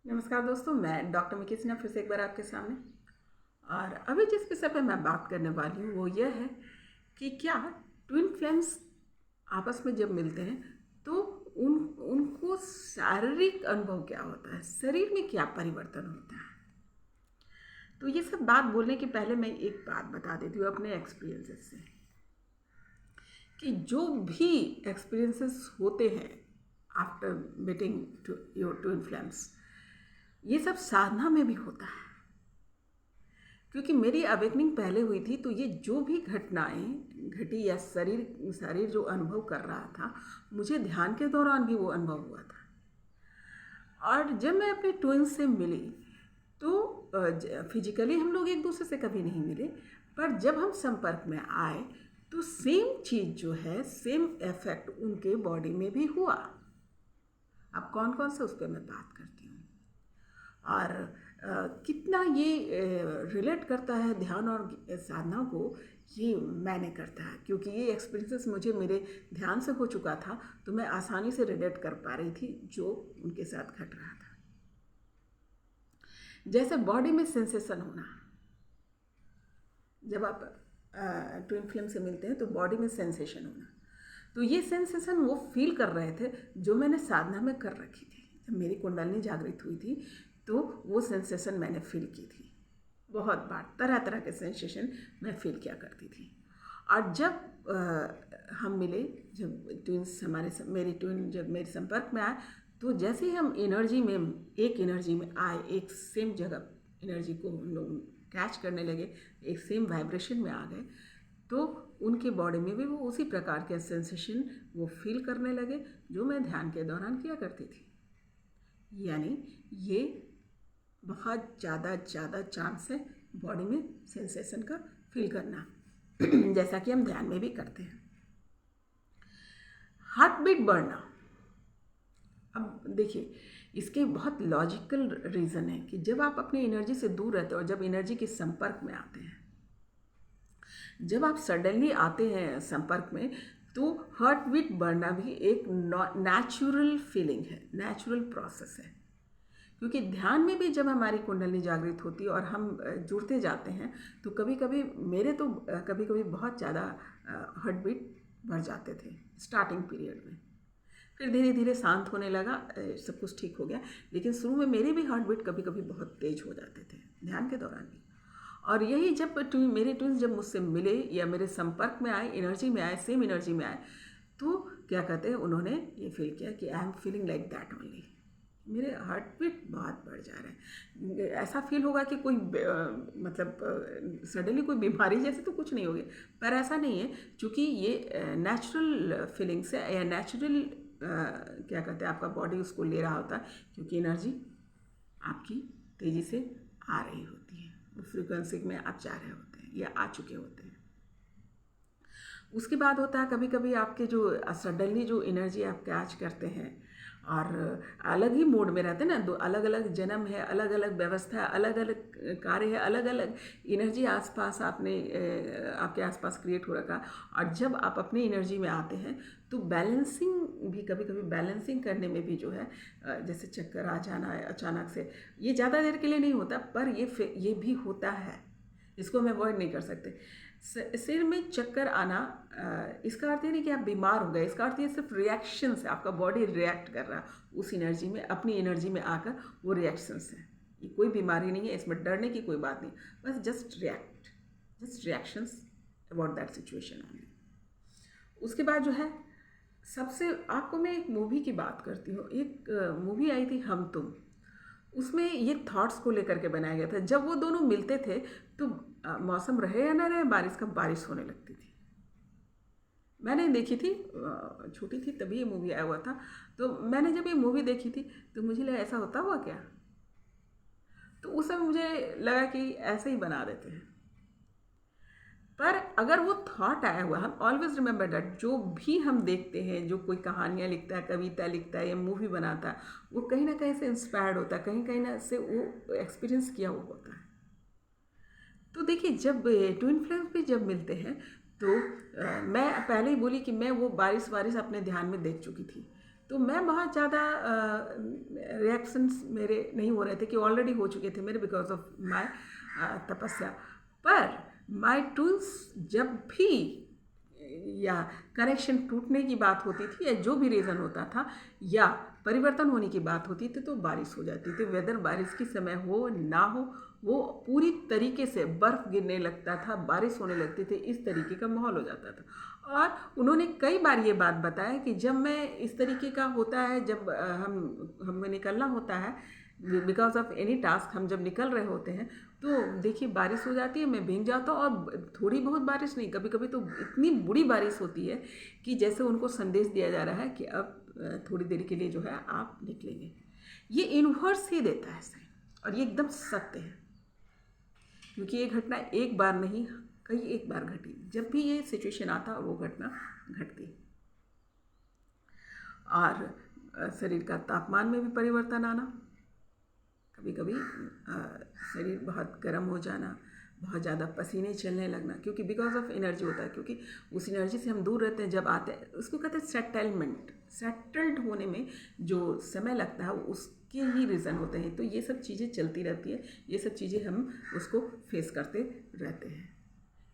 नमस्कार दोस्तों, मैं डॉक्टर मिकी सिन्हा फिर से एक बार आपके सामने। और अभी जिस विषय पे मैं बात करने वाली हूँ वो यह है कि क्या ट्विन फ्लेम्स आपस में जब मिलते हैं तो उन उनको शारीरिक अनुभव क्या होता है, शरीर में क्या परिवर्तन होता है। तो ये सब बात बोलने के पहले मैं एक बात बता देती हूँ अपने एक्सपीरियंसेस से कि जो भी एक्सपीरियंसेस होते हैं after meeting to your twin flames, ये सब साधना में भी होता है। क्योंकि मेरी अवेकनिंग पहले हुई थी, तो ये जो भी घटनाएं घटी या शरीर शरीर जो अनुभव कर रहा था, मुझे ध्यान के दौरान भी वो अनुभव हुआ था। और जब मैं अपने ट्विंस से मिली तो फिजिकली हम लोग एक दूसरे से कभी नहीं मिले, पर जब हम संपर्क में आए तो सेम चीज़ जो है, सेम इफेक्ट उनके बॉडी में भी हुआ। अब कौन कौन से उस पर मैं बात करती हूँ और कितना ये रिलेट करता है ध्यान और साधना को, ये मैंने करता है क्योंकि ये एक्सपीरियंसेस मुझे मेरे ध्यान से हो चुका था, तो मैं आसानी से रिलेट कर पा रही थी जो उनके साथ घट रहा था। जैसे बॉडी में सेंसेशन होना, जब आप ट्विन फ्लेम से मिलते हैं तो बॉडी में सेंसेशन होना, तो ये सेंसेशन वो फील कर रहे थे जो मैंने साधना में कर रखी थी। जब मेरी कुंडलिनी जागृत हुई थी तो वो सेंसेशन मैंने फील की थी। बहुत बार तरह तरह के सेंसेशन मैं फील किया करती थी। और जब हम मिले, जब ट्विंस मेरी ट्विन जब मेरे संपर्क में आए, तो जैसे ही हम एक एनर्जी में आए, एक सेम जगह एनर्जी को हम लोग कैच करने लगे, एक सेम वाइब्रेशन में आ गए, तो उनके बॉडी में भी वो उसी प्रकार के सेंसेशन वो फील करने लगे जो मैं ध्यान के दौरान किया करती थी। यानी ये बहुत ज़्यादा चांस है बॉडी में सेंसेशन का फील करना, जैसा कि हम ध्यान में भी करते हैं। हार्ट बीट बढ़ना, अब देखिए इसके बहुत लॉजिकल रीज़न है कि जब आप अपनी एनर्जी से दूर रहते हो और जब एनर्जी के संपर्क में आते हैं, जब आप सडनली आते हैं संपर्क में, तो हार्ट बीट बढ़ना भी एक नेचुरल फीलिंग है, नेचुरल प्रोसेस है। क्योंकि ध्यान में भी जब हमारी कुंडली जागृत होती है और हम जुड़ते जाते हैं, तो कभी कभी मेरे तो कभी कभी बहुत ज़्यादा हार्ट बीट बढ़ जाते थे स्टार्टिंग पीरियड में। फिर धीरे धीरे शांत होने लगा, सब कुछ ठीक हो गया। लेकिन शुरू में मेरे भी हार्ट बीट कभी कभी बहुत तेज हो जाते थे ध्यान के दौरान भी। और यही जब मेरे ट्विंस जब मुझसे मिले या मेरे संपर्क में आए, एनर्जी में आए, सेम एनर्जी में आए, तो क्या कहते हैं, उन्होंने ये फील किया कि I am feeling like that only. मेरे हार्ट बीट बहुत बढ़ जा रहे हैं। ऐसा फील होगा कि कोई मतलब सडनली कोई बीमारी जैसे तो कुछ नहीं होगी, पर ऐसा नहीं है, क्योंकि ये नेचुरल फीलिंग्स है या नेचुरल क्या कहते हैं, आपका बॉडी उसको ले रहा होता है, क्योंकि एनर्जी आपकी तेज़ी से आ रही होती है, वो फ्रीक्वेंसी में आप जा रहे होते हैं या आ चुके होते हैं। उसके बाद होता है कभी कभी आपके जो सडनली जो एनर्जी आप कैच करते हैं और अलग ही मोड में रहते हैं ना, दो अलग अलग जन्म है, अलग अलग व्यवस्था है, अलग अलग कार्य है, अलग अलग एनर्जी आसपास आपके आसपास क्रिएट हो रखा। और जब आप अपनी एनर्जी में आते हैं तो बैलेंसिंग भी, कभी कभी बैलेंसिंग करने में भी जो है, जैसे चक्कर आ जाना है अचानक से, ये ज़्यादा देर के लिए नहीं होता, पर ये भी होता है, इसको हम अवॉइड नहीं कर सकते। सिर में चक्कर आना, इसका अर्थ ये नहीं कि आप बीमार हो गए, इसका अर्थ ये सिर्फ रिएक्शन से आपका बॉडी रिएक्ट कर रहा है उस एनर्जी में, अपनी एनर्जी में आकर, वो रिएक्शंस है। ये कोई बीमारी नहीं है, इसमें डरने की कोई बात नहीं, बस just reactions about that situation only. उसके बाद जो है, सबसे आपको मैं एक मूवी की बात करती हूँ। एक मूवी आई थी हम तुम, उसमें ये थॉट्स को लेकर के बनाया गया था। जब वो दोनों मिलते थे तो मौसम रहे या ना रहे, बारिश होने लगती थी। मैंने देखी थी, छोटी थी तभी ये मूवी आया हुआ था, तो मैंने जब ये मूवी देखी थी तो मुझे लगा ऐसा होता हुआ क्या। तो उस समय मुझे लगा कि ऐसे ही बना देते हैं। पर अगर वो थॉट आया हुआ, हम ऑलवेज रिमेंबर दैट, जो भी हम देखते हैं, जो कोई कहानियाँ लिखता है, कविता लिखता है या मूवी बनाता है, वो कहीं ना कहीं से इंस्पायर्ड होता है, कहीं कहीं ना से वो एक्सपीरियंस किया हुआ होता है। तो देखिए, जब ट्विन फ्लेम्स भी जब मिलते हैं तो मैं पहले ही बोली कि मैं वो बारिश वारिश अपने ध्यान में देख चुकी थी। तो मैं बहुत ज़्यादा रिएक्शंस मेरे नहीं हो रहे थे, कि ऑलरेडी हो चुके थे मेरे बिकॉज ऑफ माय तपस्या। पर माय टूल्स जब भी या कनेक्शन टूटने की बात होती थी या जो भी रीज़न होता था या परिवर्तन होने की बात होती थी तो बारिश हो जाती थी। वेदर बारिश की समय हो ना हो, वो पूरी तरीके से बर्फ़ गिरने लगता था, बारिश होने लगती थी, इस तरीके का माहौल हो जाता था। और उन्होंने कई बार ये बात बताया कि जब मैं इस तरीके का होता है, जब हमें निकलना होता है बिकॉज ऑफ एनी टास्क, हम जब निकल रहे होते हैं तो देखिए बारिश हो जाती है, मैं भीग जाता हूँ। और थोड़ी बहुत बारिश नहीं, कभी कभी तो इतनी बुरी बारिश होती है कि जैसे उनको संदेश दिया जा रहा है कि अब थोड़ी देर के लिए जो है आप निकलेंगे। ये यूनिवर्स ही देता है सही, और ये एकदम सत्य है, क्योंकि ये घटना एक बार नहीं कई एक बार घटी। जब भी ये सिचुएशन आता और वो घटना घटती, और शरीर का तापमान में भी परिवर्तन आना, कभी कभी शरीर बहुत गर्म हो जाना, बहुत ज़्यादा पसीने चलने लगना, क्योंकि बिकॉज ऑफ एनर्जी होता है, क्योंकि उस एनर्जी से हम दूर रहते हैं। जब आते हैं उसको कहते हैं सेटलमेंट, सेटल्ड होने में जो समय लगता है उसके ही रीज़न होते हैं। तो ये सब चीज़ें चलती रहती है, ये सब चीज़ें हम उसको फेस करते रहते हैं।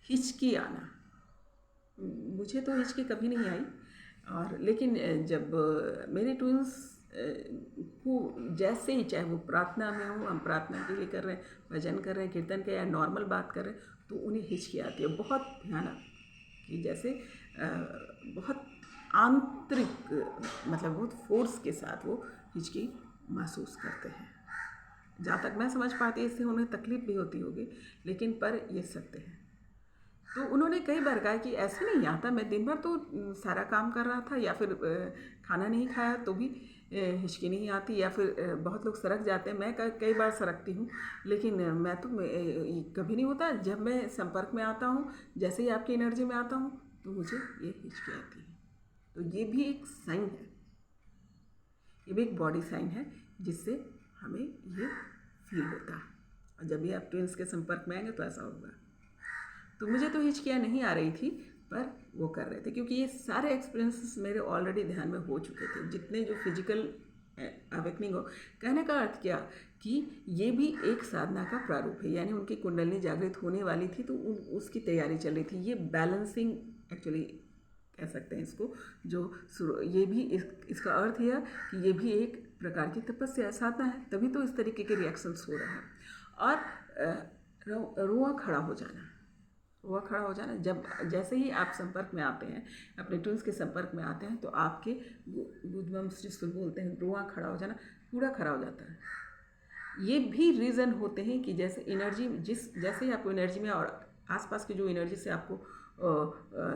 हिचकी आना, मुझे तो हिचकी कभी नहीं आई, और लेकिन जब मेरे ट्विंस को जैसे ही, चाहे वो प्रार्थना में हो, हम प्रार्थना के लिए कर रहे हैं, भजन कर रहे हैं, कीर्तन के या नॉर्मल बात कर रहे हैं, तो उन्हें हिचकी आती है बहुत भयानक, कि जैसे बहुत आंतरिक, मतलब बहुत फोर्स के साथ वो हिचकी महसूस करते हैं। जहाँ तक मैं समझ पाती है, इससे उन्हें तकलीफ भी होती होगी, लेकिन पर ये सत्य है। तो उन्होंने कई बार कहा कि ऐसे नहीं आता, मैं दिन भर तो सारा काम कर रहा था, या फिर खाना नहीं खाया तो भी हिचकी नहीं आती, या फिर बहुत लोग सड़क जाते हैं, मैं कई बार सड़कती हूँ, लेकिन मैं तो कभी नहीं होता। जब मैं संपर्क में आता हूँ, जैसे ही आपकी एनर्जी में आता हूँ, तो मुझे ये हिचकी आती है। तो ये भी एक साइन है, ये भी एक बॉडी साइन है, जिससे हमें ये फील होता है। और जब भी आप ट्विंस के संपर्क में आएंगे तो ऐसा होगा। तो मुझे तो हिचकियाँ नहीं आ रही थी, पर वो कर रहे थे, क्योंकि ये सारे एक्सपीरियंसेस मेरे ऑलरेडी ध्यान में हो चुके थे, जितने जो फिजिकल अवेकनिंग हो। कहने का अर्थ क्या, कि ये भी एक साधना का प्रारूप है, यानी उनकी कुंडलिनी जागृत होने वाली थी, तो उसकी तैयारी चल रही थी। ये बैलेंसिंग एक्चुअली कह सकते हैं इसको, जो ये भी इसका अर्थ यह कि ये भी एक प्रकार की तपस्या साधना है, तभी तो इस तरीके के रिएक्शंस हो रहे हैं। और रुआ खड़ा हो जाना, रुआ खड़ा हो जाना, जब जैसे ही आप संपर्क में आते हैं, अपने ट्विंस के संपर्क में आते हैं, तो आपके गुदमम्स जिसको बोलते हैं, रुआ खड़ा हो जाना, पूरा खड़ा हो जाता है। ये भी रीज़न होते हैं कि जैसे एनर्जी, जैसे ही आपको एनर्जी में और आसपास की जो एनर्जी से आपको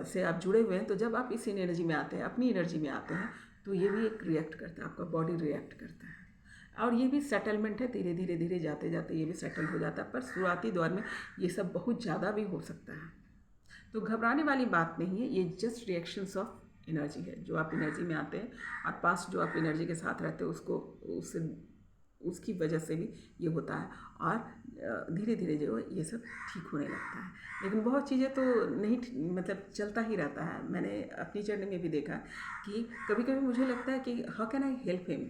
से आप जुड़े हुए हैं, तो जब आप इस एनर्जी में आते हैं, अपनी एनर्जी में आते हैं, तो ये भी एक रिएक्ट करता है, आपका बॉडी रिएक्ट करता है। और ये भी सेटलमेंट है, धीरे धीरे धीरे जाते जाते ये भी सेटल हो जाता है। पर शुरुआती दौर में ये सब बहुत ज़्यादा भी हो सकता है, तो घबराने वाली बात नहीं है। ये जस्ट रिएक्शंस ऑफ एनर्जी है, जो आप एनर्जी में आते हैं, और पास्ट जो आप एनर्जी के साथ रहते हैं उससे उसकी वजह से भी ये होता है, और धीरे धीरे जो ये सब ठीक होने लगता है। लेकिन बहुत चीज़ें तो नहीं, मतलब चलता ही रहता है। मैंने अपनी जर्नी में भी देखा कि कभी कभी मुझे लगता है कि how can I help him,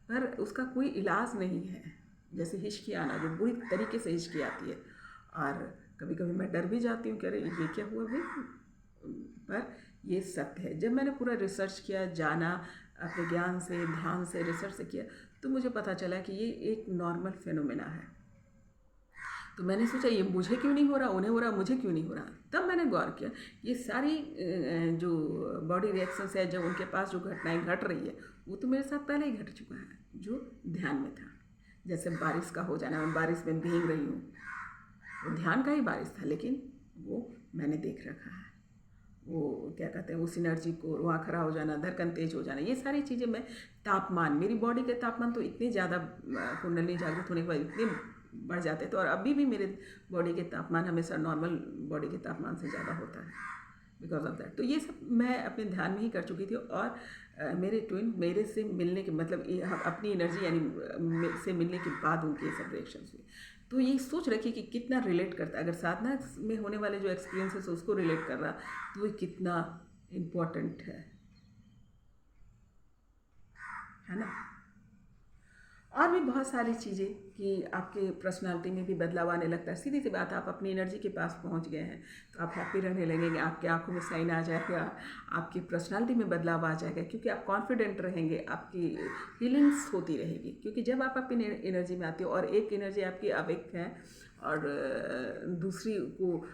पर उसका कोई इलाज नहीं है। जैसे हिचकी आना, जो बुरी तरीके से हिचकी आती है, और कभी कभी मैं डर भी जाती हूँ कि अरे ये क्या हुआ भाई, पर ये सत्य है। जब मैंने पूरा रिसर्च किया, जाना, अपने ज्ञान से, ध्यान से, रिसर्च से किया, तो मुझे पता चला कि ये एक नॉर्मल फेनोमेना है। तो मैंने सोचा ये मुझे क्यों नहीं हो रहा, उन्हें हो रहा, मुझे क्यों नहीं हो रहा। तब मैंने गौर किया, ये सारी जो बॉडी रिएक्शंस है, जब उनके पास जो घटनाएं घट रही है, वो तो मेरे साथ पहले ही घट चुका है, जो ध्यान में था। जैसे बारिश का हो जाना, मैं बारिश में भीग रही हूँ, वो ध्यान का ही बारिश था, लेकिन वो मैंने देख रखा है। वो क्या कहते हैं, उस एनर्जी को, रुआ खड़ा हो जाना, धड़कन तेज हो जाना, ये सारी चीज़ें मैं, तापमान, मेरी बॉडी के तापमान तो इतने ज़्यादा कुंडली जागृत होने के बाद इतने बढ़ जाते थे, और अभी भी मेरे बॉडी के तापमान हमेशा नॉर्मल बॉडी के तापमान से ज़्यादा होता है बिकॉज ऑफ दैट। तो ये सब मैं अपने ध्यान में ही कर चुकी थी, और मेरे ट्विन मेरे से मिलने के, मतलब अपनी एनर्जी यानी से मिलने के बाद उनके सब रिएक्शंस हुए। तो ये सोच रखिए कि कितना रिलेट करता है। अगर साधना में होने वाले जो एक्सपीरियंसेस उसको रिलेट कर रहा, तो ये कितना इम्पोर्टेंट है। है ना। और भी बहुत सारी चीज़ें कि आपके पर्सनालिटी में भी बदलाव आने लगता है। सीधी सी बात, आप अपनी एनर्जी के पास पहुंच गए हैं तो आप हैप्पी रहने लगेंगे, आपकी आंखों में साइन आ जाएगा, आपकी पर्सनालिटी में बदलाव आ जाएगा, क्योंकि आप कॉन्फिडेंट रहेंगे, आपकी फीलिंग्स होती रहेगी। क्योंकि जब आप अपनी एनर्जी में आते हो और एक एनर्जी आपकी अवेक है और दूसरी को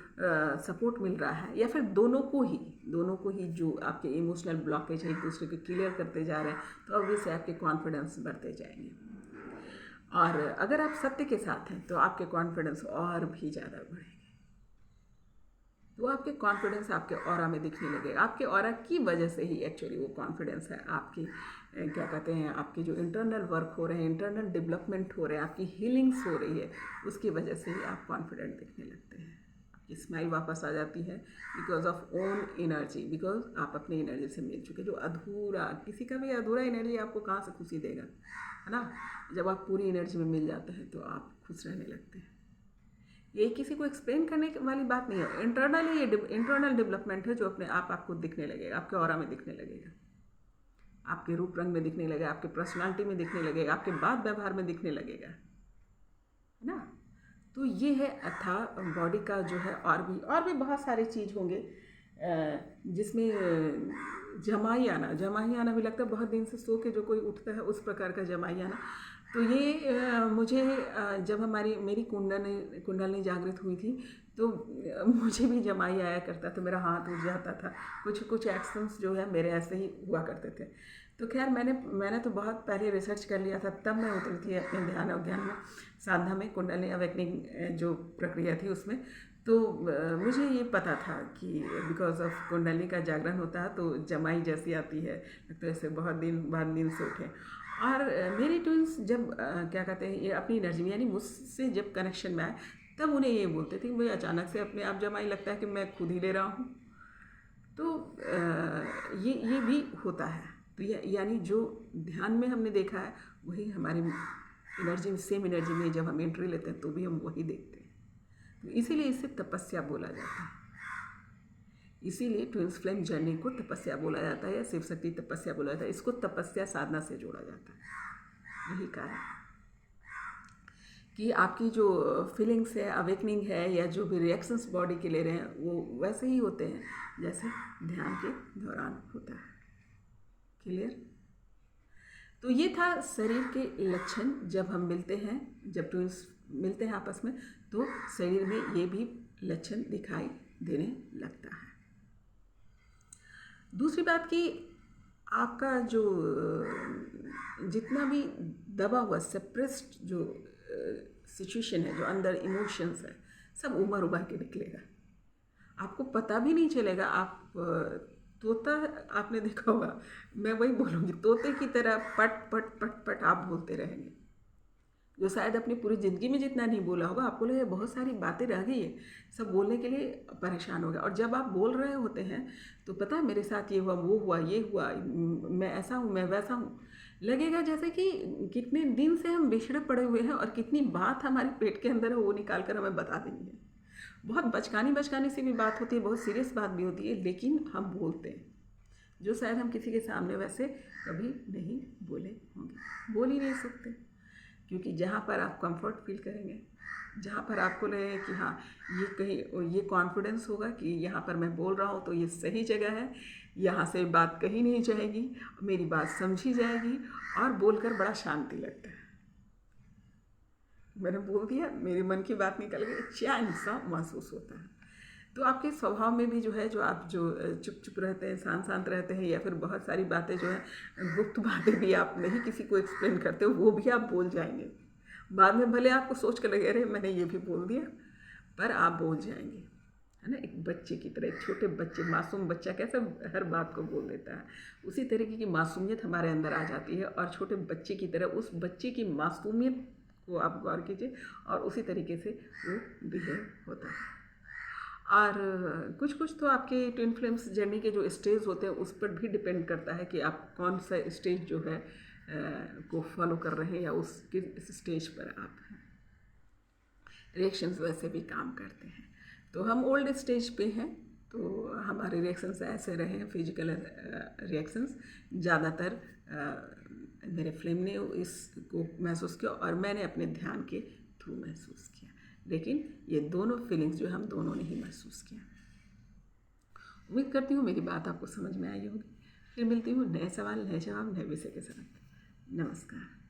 सपोर्ट मिल रहा है, या फिर दोनों को ही जो आपके इमोशनल ब्लॉकेज है एक दूसरे को क्लियर करते जा रहे हैं, तो ऑब्वियसली आपके कॉन्फिडेंस बढ़ते जाएंगे। और अगर आप सत्य के साथ हैं तो आपके कॉन्फिडेंस और भी ज़्यादा बढ़ेंगे। तो आपके कॉन्फिडेंस आपके ऑरा में दिखने लगेगा। आपके ऑरा की वजह से ही एक्चुअली वो कॉन्फिडेंस है, आपकी क्या कहते हैं, आपके जो इंटरनल वर्क हो रहे हैं, इंटरनल डेवलपमेंट हो रहे हैं, आपकी हीलिंग्स हो रही है, उसकी वजह से ही आप कॉन्फिडेंट दिखने लगते हैं। आपकी स्माइल वापस आ जाती है because of own energy, because आप अपनी एनर्जी से मिल चुके। जो अधूरा, किसी का भी अधूरा एनर्जी आपको कहाँ से खुशी देगा, है ना। जब आप पूरी एनर्जी में मिल जाते हैं तो आप खुश रहने लगते हैं। ये किसी को एक्सप्लेन करने वाली बात नहीं है, इंटरनली ये इंटरनल डेवलपमेंट है जो अपने आप आपको दिखने लगेगा, आपके ऑरा में दिखने लगेगा, आपके रूप रंग में दिखने लगेगा, आपके पर्सनालिटी में दिखने लगेगा, आपके बात व्यवहार में दिखने लगेगा, है ना। तो ये है था बॉडी का जो है। और भी बहुत सारी चीज़ होंगे जिसमें जमाई आना भी लगता है। बहुत दिन से सो के जो कोई उठता है उस प्रकार का जमाई आना। तो ये मुझे जब मेरी कुंडलनी जागृत हुई थी तो मुझे भी जमाई आया करता था, मेरा हाथ उठ जाता था, कुछ एक्शंस जो है मेरे ऐसे ही हुआ करते थे। तो खैर मैंने तो बहुत पहले रिसर्च कर लिया था, तब मैं उतरी थी अपने ध्यान और ज्ञान में, साधना में, कुंडलिनी अवेकनिंग जो प्रक्रिया थी उसमें। तो मुझे ये पता था कि बिकॉज ऑफ कुंडलिनी का जागरण होता है तो जमाई जैसी आती है, तो ऐसे बहुत दिन बाद नींद से उठे। और मेरी ट्विंस जब क्या कहते हैं, ये अपनी एनर्जी में यानी मुझसे जब कनेक्शन में आए तब उन्हें ये बोलते थे मुझे अचानक से अपने आप जमाई लगता है कि मैं खुद ही ले रहा हूँ। तो ये भी होता है। तो यानी जो ध्यान में हमने देखा है वही हमारी एनर्जी में, सेम एनर्जी में जब हम एंट्री लेते हैं तो भी हम वही देखते हैं। तो इसीलिए इसे तपस्या बोला जाता है। इसीलिए ट्विंस फ्लेम जर्नी को तपस्या बोला जाता है या शिव शक्ति तपस्या बोला जाता है। इसको तपस्या साधना से जोड़ा जाता है। यही कारण कि आपकी जो फीलिंग्स है, अवेकनिंग है, या जो भी रिएक्शंस बॉडी के ले रहे हैं वो वैसे ही होते हैं जैसे ध्यान के दौरान होता है। क्लियर। तो ये था शरीर के लक्षण जब हम मिलते हैं, जब ट्विंस मिलते हैं आपस में तो शरीर में ये भी लक्षण दिखाई देने लगता है। दूसरी बात कि आपका जो जितना भी दबा हुआ सप्रेस्ड जो सिचुएशन है, जो अंदर इमोशंस है, सब उभर के निकलेगा। आपको पता भी नहीं चलेगा। आप तोता आपने देखा होगा, मैं वही बोलूँगी, तोते की तरह पट पट पट पट आप बोलते रहेंगे, जो शायद अपनी पूरी ज़िंदगी में जितना नहीं बोला होगा। आपको लगेगा बहुत सारी बातें रह गई है, सब बोलने के लिए परेशान हो गया। और जब आप बोल रहे होते हैं तो पता है मेरे साथ ये हुआ, वो हुआ, ये हुआ, मैं ऐसा हूँ, मैं वैसा हूँ, लगेगा जैसे कि कितने दिन से हम बिछड़े पड़े हुए हैं और कितनी बात हमारे पेट के अंदर है वो निकाल कर हमें बता देंगे। बहुत बचकानी सी भी बात होती है, बहुत सीरियस बात भी होती है, लेकिन हम बोलते हैं जो शायद हम किसी के सामने वैसे कभी नहीं बोले होंगे, बोल ही नहीं सकते। क्योंकि जहाँ पर आप कंफर्ट फील करेंगे, जहाँ पर आपको लगे कि हाँ ये कहीं ये कॉन्फिडेंस होगा कि यहाँ पर मैं बोल रहा हूँ तो ये सही जगह है, यहाँ से बात कहीं नहीं जाएगी, मेरी बात समझी जाएगी, और बोलकर बड़ा शांति लगता है। मैंने बोल दिया, मेरे मन की बात निकल गई, चैन सा महसूस होता है। तो आपके स्वभाव में भी जो है, जो आप जो चुप रहते हैं, शांत रहते हैं, या फिर बहुत सारी बातें जो हैं, गुप्त बातें भी आप नहीं किसी को एक्सप्लेन करते हो, वो भी आप बोल जाएंगे। बाद में भले आपको सोच कर लगे अरे मैंने ये भी बोल दिया, पर आप बोल जाएंगे, है ना। एक बच्चे की तरह, एक छोटे बच्चे, मासूम बच्चा कैसे हर बात को बोल देता है, उसी तरीके की मासूमियत हमारे अंदर आ जाती है। और छोटे बच्चे की तरह उस बच्चे की मासूमियत को आप गौर कीजिए, और उसी तरीके से वो बिहेव होता है। और कुछ तो आपके ट्विन फ्लेम्स जर्नी के जो स्टेज होते हैं उस पर भी डिपेंड करता है कि आप कौन सा स्टेज जो है को फॉलो कर रहे हैं, या उस किस स्टेज पर आप हैं। रिएक्शंस वैसे भी काम करते हैं। तो हम ओल्ड स्टेज पे हैं तो हमारे रिएक्शंस ऐसे रहे हैं, फिजिकल रिएक्शंस ज़्यादातर मेरे फ्लेम ने इसको महसूस किया और मैंने अपने ध्यान के थ्रू महसूस किया। लेकिन ये दोनों फीलिंग्स जो हम दोनों ने ही महसूस किया। उम्मीद करती हूँ मेरी बात आपको समझ में आई होगी। फिर मिलती हूँ नए सवाल, नए जवाब, नए विषय के साथ। नमस्कार।